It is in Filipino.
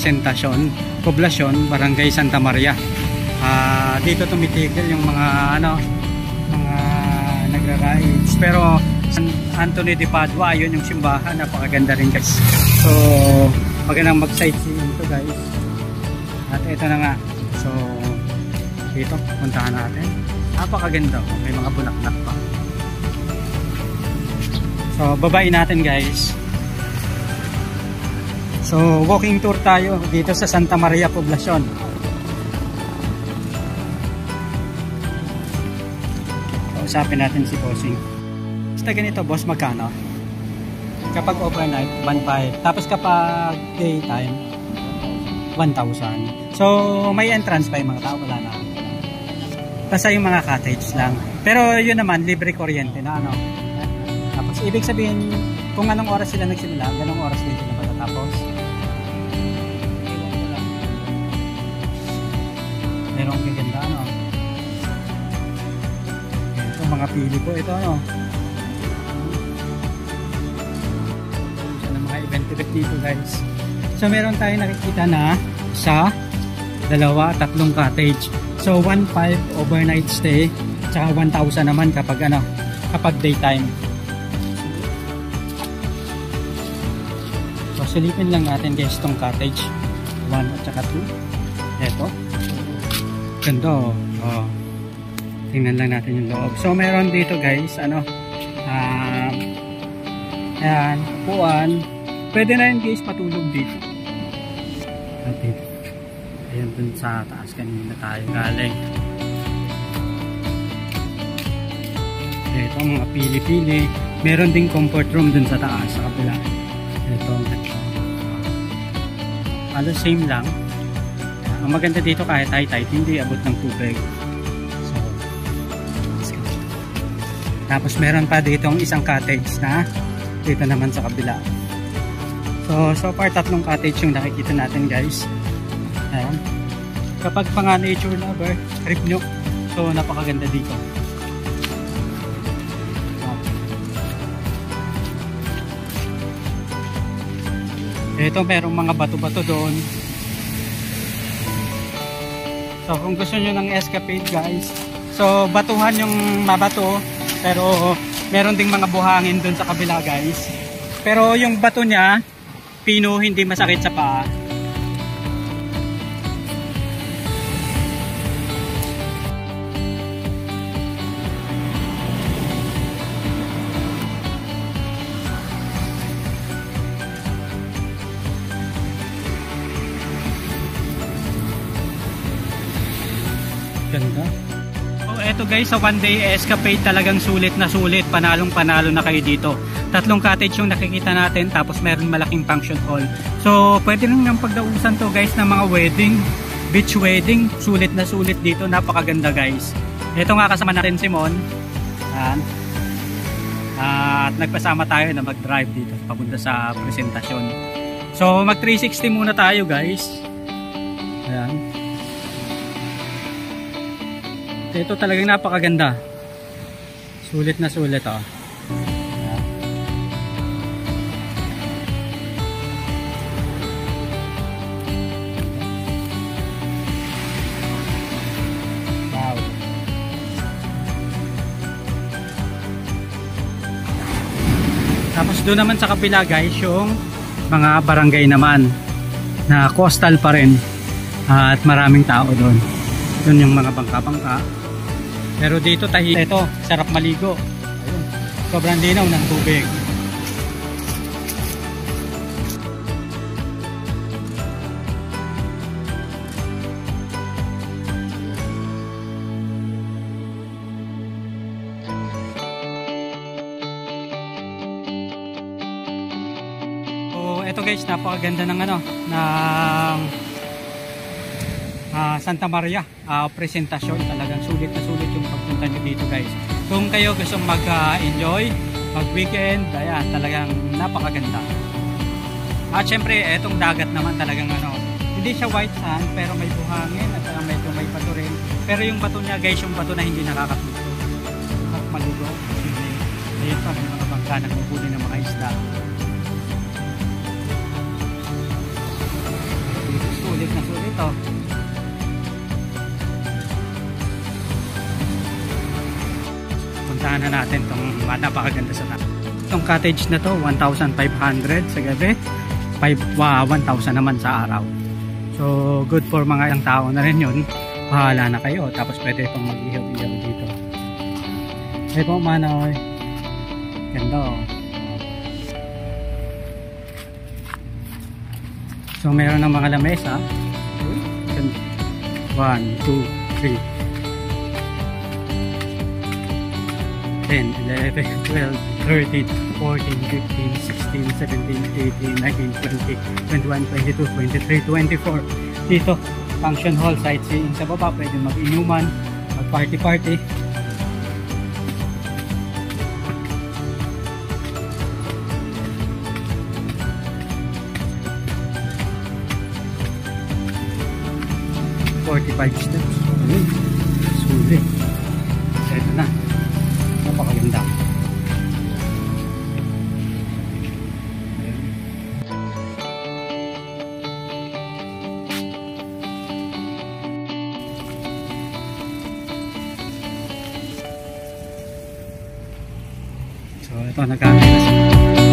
Presentacion, Poblacion, Barangay Santa Maria. Dito tumitigil yung mga mga nagra-rides. Pero San Anthony de Padua, ayun yung simbahan, napakaganda rin guys. So magandang mag-sightseeing to guys. At ito na nga. So dito puntahan natin. Napakaganda, may mga bulaklak pa. So babain natin guys. So walking tour tayo dito sa Santa Maria Poblacion. Usapin natin si Bossing. Basta ganito boss, magkano? Kapag overnight 1,500, tapos kapag daytime 1,000. So may entrance pa yung mga tao, wala na. Basta yung mga cottage lang. Pero yun naman libre kuryente na Tapos ibig sabihin kung anong oras sila nagsimula, ganong oras din sila matatapos. Pero ang gaganda ito mga pili po ito So mga event dito guys. So meron tayo nakikita na sa 2-3 cottage. So 1,500 overnight stay, tsaka 1,000 naman kapag kapag daytime. So silipin lang natin guys tong cottage 1 at saka 2. Ito. Ganda tingnan lang natin yung loob. So meron dito guys ayan, upuan. Pwede na yun guys patulog dito. Ayan dun sa taas kanina tayo galing. Ito mga pili-pili. Meron ding comfort room dun sa taas sa kabila. Ito halos same lang. Ang maganda dito kahit high tide hindi abot ng tubig. So tapos meron pa dito isang cottage na dito naman sa kabila. So far 3 cottage yung nakikita natin guys. Ayan. Kapag pang nature lover, trip nyo. So napakaganda dito. Ito merong mga bato-bato doon. So kung gusto nyo ng escapade guys, so batuhan yung mabato, pero meron ding mga buhangin doon sa kabila guys. Pero yung bato niya, pino, hindi masakit sa paa. Ganda. So eto guys, sa one day escapade talagang sulit na sulit, panalong panalo na kayo dito. 3 cottage yung nakikita natin, tapos meron malaking function hall. So pwede nang ng pagdausan to guys ng mga wedding, beach wedding, sulit na sulit dito, napakaganda guys. Eto nga kasama natin si Mon. At nagpasama tayo na mag-drive dito papunta sa Presentacion. So mag 360 muna tayo guys. Ayan. Ito talagang napakaganda. Sulit na sulit Wow. Tapos doon naman sa kabila guys, yung mga barangay naman na coastal pa rin. At maraming tao doon. Doon yung mga bangka-bangka. Pero dito ito, sarap maligo. Ayun. Sobrang linaw ng tubig. So ito guys, napakaganda ng Santa Maria Presentacion. Talagang sulit na sulit yung pagpunta nyo dito guys. Kung kayo gusto mag-enjoy, mag-weekend, ayan, talagang napakaganda. At syempre, etong dagat naman talagang hindi siya white sand, pero may buhangin at medyo may bato rin. Pero yung bato niya guys, yung bato na hindi nakakatuto. At malugo. Ayun pa, may mga bangka nagpupuli ng mga isda. Dito to. Puntahan na natin tong napakaganda sa taas. Itong cottage na to, 1,500 sa gabi, 1,000 naman sa araw. So good for mga ilang tao na rin yun. Bahala na kayo. Tapos pwede pang mag-ihaw-ihaw dito. Ay po Manoy. Ganda oh. So meron ng mga lamesa. 1, 2, 3 10, 11, 12, 13, 14, 15, 16, 17, 18, 19, 20, 21, 22, 23, 24 dito, function hall, sightseeing sa baba, pwede mag-inuman, mag-party-party. Steps. Sulit. Ito na. Napakaganda. So ito nagkakita sa